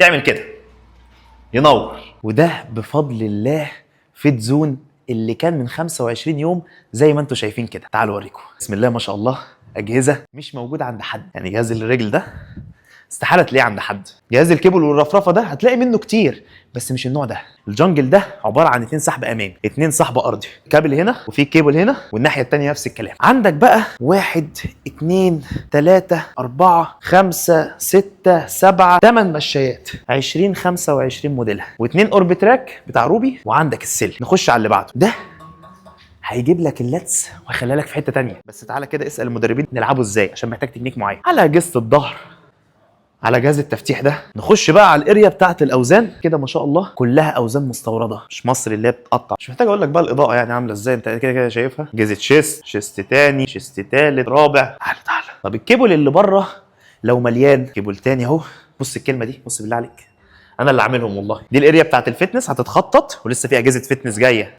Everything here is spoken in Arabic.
تعمل كده ينور. وده بفضل الله فيت زون اللي كان من 25 يوم زي ما انتم شايفين كده. تعالوا اوريكم. بسم الله ما شاء الله، اجهزه مش موجوده عند حد. يعني جهاز الرجل ده استحاله تلاقيه عند حد. جهاز الكيبل والرفرفه ده هتلاقي منه كتير بس مش النوع ده. الجنجل ده عباره عن 2 سحب امامي، 2 سحب ارضي، كابل هنا وفي كيبل هنا، والناحيه الثانيه نفس الكلام. عندك بقى 1 2 3 4 5 6 7 8 مشايات 20 25 موديلها، و2 اوربتراك بتاع روبي، وعندك السل. نخش على اللي بعده. ده هيجيب لك اللاتس وهيخليها لك في حته تانية. بس تعالى كده اسال المدربين نلعبه ازاي عشان محتاج تكنيك معين. على اجهزه الظهر، على جهاز التفتيح ده. نخش بقى على الاريا بتاعت الاوزان كده. ما شاء الله كلها اوزان مستورده مش مصري اللي هي بتقطع. مش محتاج اقول لك بقى الاضاءه يعني عامله ازاي، انت كده كده شايفها. جهاز شيست تاني، شيست تالت، رابع. تعالى. طب الكيبل اللي بره لو مليان، كيبل تاني اهو. بص الكلمه دي، بص بالله عليك، انا اللي عاملهم والله. دي الاريا بتاعت الفتنس، هتتخطط ولسه في اجهزه فتنس جايه.